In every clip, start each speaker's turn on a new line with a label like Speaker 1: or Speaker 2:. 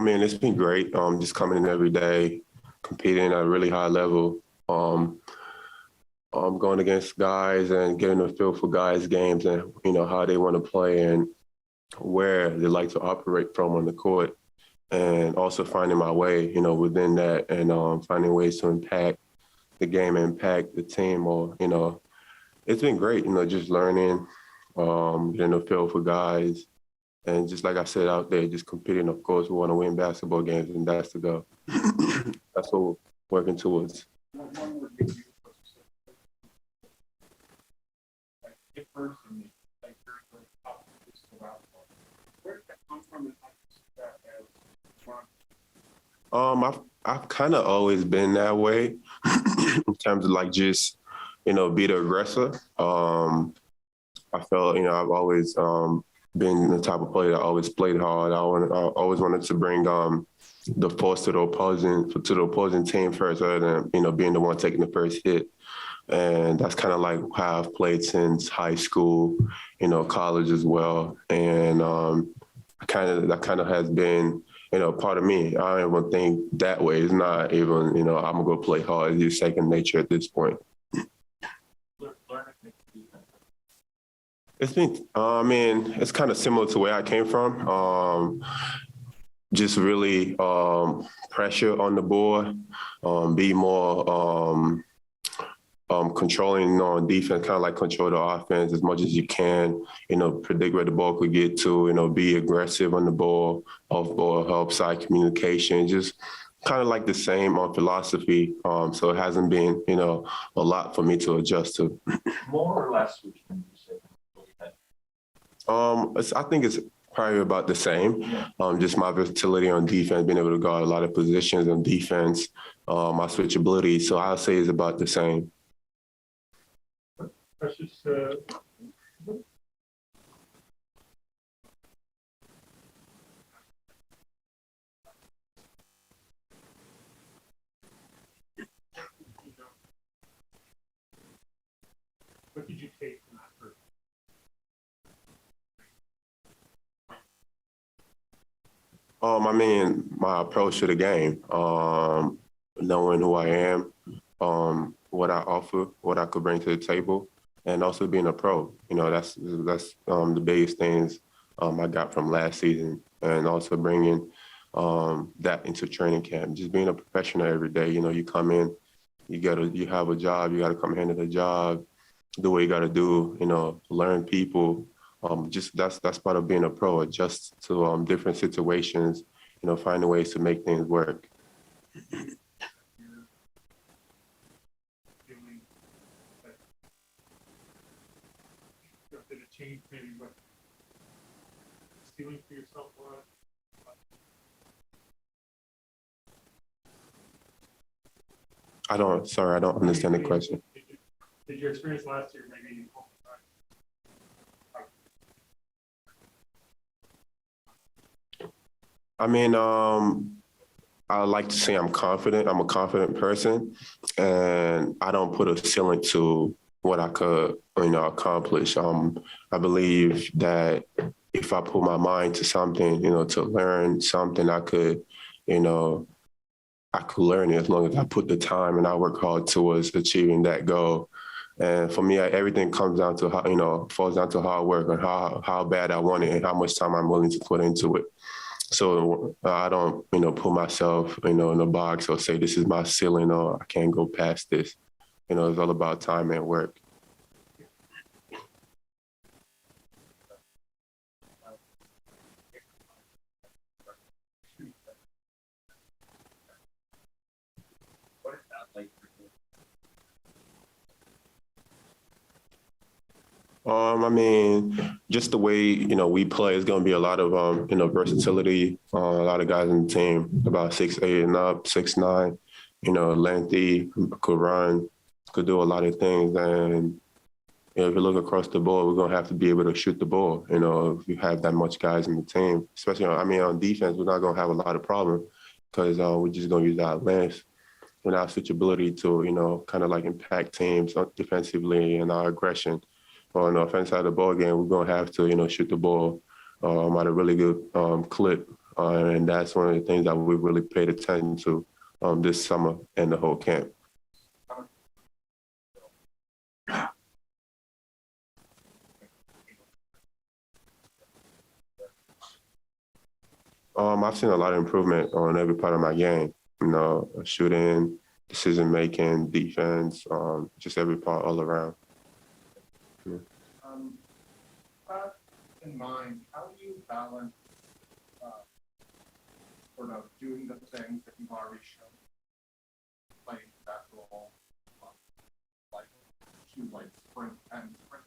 Speaker 1: mean, it's been great. Just coming in every day, competing at a really high level. Going against guys and getting a feel for guys' games and how they want to play and where they like to operate from on the court, and also finding my way, within that, and finding ways to impact the game, impact the team. Or it's been great. Just learning, getting a feel for guys. And just like I said, out there, just competing. Of course, we want to win basketball games, and that's the goal. That's what we're working towards.
Speaker 2: One more thing you like it personally, like you're the top of this basketball. Where did that come from, and how do you see that as one?
Speaker 1: I've kind of always been that way in terms of like just be the aggressor. I felt I've always been the type of player that always played hard. I always wanted to bring the force to the opposing team first, rather than being the one taking the first hit. And that's kind of like how I've played since high school, college as well. And that kind of has been part of me. I don't even think that way. It's not even I'm gonna go play hard. It's just second nature at this point. It's been, it's kind of similar to where I came from. Just really pressure on the board, be more controlling on defense, kind of like control the offense as much as you can, predict where the ball could get to, be aggressive on the ball, off ball, help side communication, just kind of like the same philosophy. So it hasn't been, a lot for me to adjust to.
Speaker 3: More or less, which one you say?
Speaker 1: I think it's probably about the same. Just my versatility on defense, being able to guard a lot of positions on defense, my switchability. So I'll say it's about the same.
Speaker 2: That's just what did you take from that first?
Speaker 1: My approach to the game, knowing who I am, what I offer, what I could bring to the table, and also being a pro. That's the biggest things I got from last season, and also bringing that into training camp. Just being a professional every day. You come in, you have a job, you got to come handle the job, do what you got to do. Learn people. Just that's part of being a pro. Adjust to different situations. Finding ways to make things work.
Speaker 2: Did it change maybe what ceiling for yourself was?
Speaker 1: I don't understand the question.
Speaker 2: Did your experience last year maybe?
Speaker 1: I like to say I'm confident. I'm a confident person, and I don't put a ceiling to what I could, accomplish. I believe that if I put my mind to something, to learn something, I could learn it as long as I put the time and I work hard towards achieving that goal. And for me, everything comes down to falls down to hard work and how bad I want it and how much time I'm willing to put into it. So I don't, put myself, in a box or say this is my ceiling or I can't go past this. It's all about time and work.
Speaker 3: What is that like for you?
Speaker 1: Just the way, we play is going to be a lot of, versatility. A lot of guys in the team, about 6'8" and up, 6'9", lengthy, could run, could do a lot of things. And, if you look across the board, we're going to have to be able to shoot the ball, if you have that much guys in the team. Especially, on defense, we're not going to have a lot of problems because we're just going to use our length and our switchability to, kind of like impact teams defensively and our aggression. On the offense side of the ball game, we're going to have to, shoot the ball at a really good clip And that's one of the things that we really paid attention to this summer and the whole camp. I've seen a lot of improvement on every part of my game. You know, shooting, decision making, defense, just every part all around.
Speaker 2: Yeah. That in mind, how do you balance sort of doing the things that you've already shown, playing basketball, like to like sprint and sprint?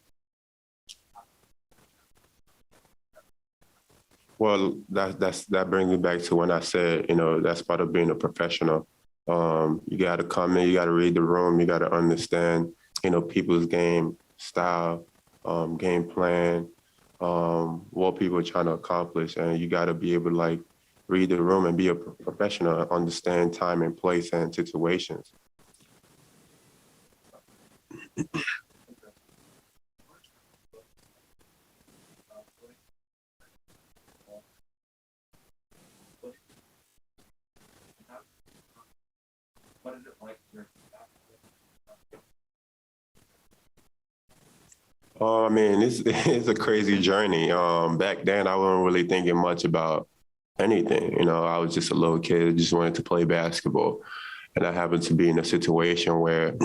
Speaker 1: Well, that brings me back to when I said, you know, that's part of being a professional. You got to come in, you got to read the room, you got to understand, you know, people's game style, game plan, what people are trying to accomplish, and you got to be able to like read the room and be a professional, understand time and place and situations.
Speaker 3: What is it like here?
Speaker 1: I mean, it's a crazy journey. Back then, I wasn't really thinking much about anything. You know, I was just a little kid, just wanted to play basketball. And I happened to be in a situation where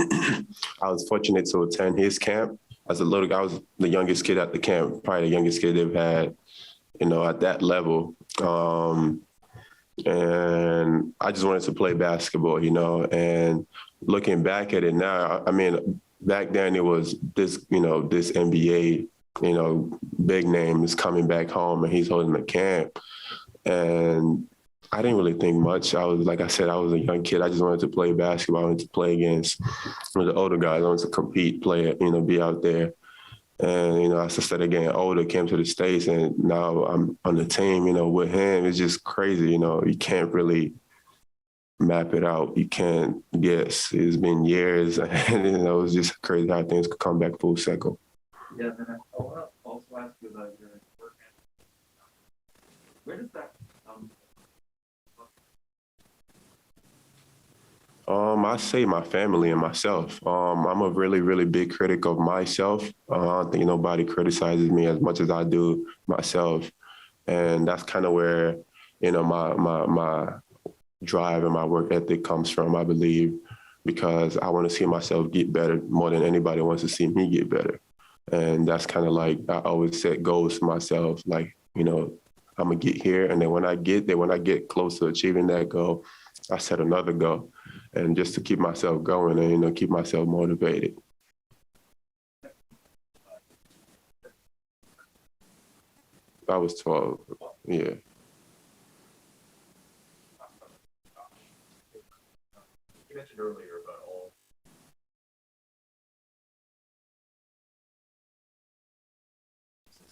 Speaker 1: I was fortunate to attend his camp. As a little guy, I was the youngest kid at the camp, probably the youngest kid they've had, you know, at that level. And I just wanted to play basketball, you know, and looking back at it now, I mean, back then it was this, you know, this NBA, you know, big name is coming back home and he's holding a camp. And I didn't really think much. I was, like I said, I was a young kid. I just wanted to play basketball. I wanted to play against the older guys. I wanted to compete, play, you know, be out there. And, you know, as I started getting older, came to the States, and now I'm on the team, you know, with him. It's just crazy, you know. You can't really map it out. You can't guess. It's been years, and, you know, it's just crazy how things could come back full circle.
Speaker 3: Yeah, then I want to also ask you about your work. Where does that come
Speaker 1: I say my family and myself. I'm a really, really big critic of myself. I don't think nobody criticizes me as much as I do myself. And that's kind of where, you know, my drive and my work ethic comes from, I believe, because I want to see myself get better more than anybody wants to see me get better. And that's kind of like, I always set goals for myself, like, you know, I'm gonna get here. And then when I get there, when I get close to achieving that goal, I set another goal. And just to keep myself going and, you know, keep myself motivated. I was 12, yeah.
Speaker 3: You mentioned earlier about all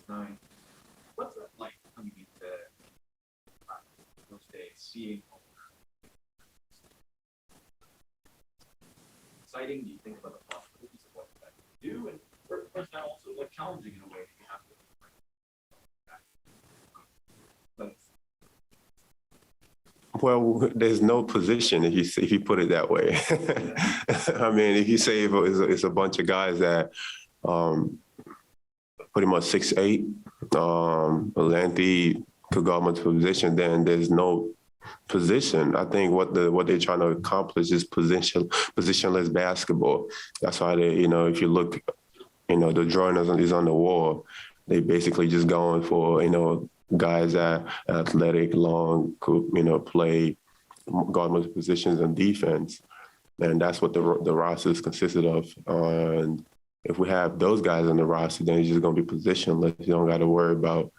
Speaker 3: 6'9". What's that like coming into those days, seeing all exciting? Do you think about the possibilities of what that can do? And or is that also like challenging in a way that you have to
Speaker 1: Well, there's no position if you put it that way. I mean, if you say it's a bunch of guys that pretty much 6'8", lengthy, could go multiple position, then there's no position. I think what they're trying to accomplish is positionless basketball. That's why they, you know, if you look, you know, the drawing is on the wall. They basically just going for, you know, guys that are athletic, long, could, you know, play guard multiple positions and defense. And that's what the roster is consisted of. And if we have those guys on the roster, then it's just going to be positionless. You don't got to worry about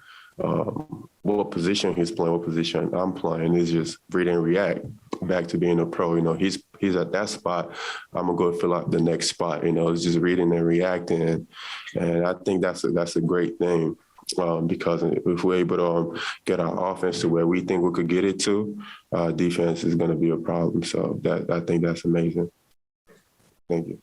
Speaker 1: what position he's playing, what position I'm playing. It's just read and react back to being a pro. You know, he's at that spot. I'm gonna go fill out the next spot. You know, it's just reading and reacting, and I think that's a great thing because if we're able to get our offense to where we think we could get it to, defense is going to be a problem. So I think that's amazing. Thank you.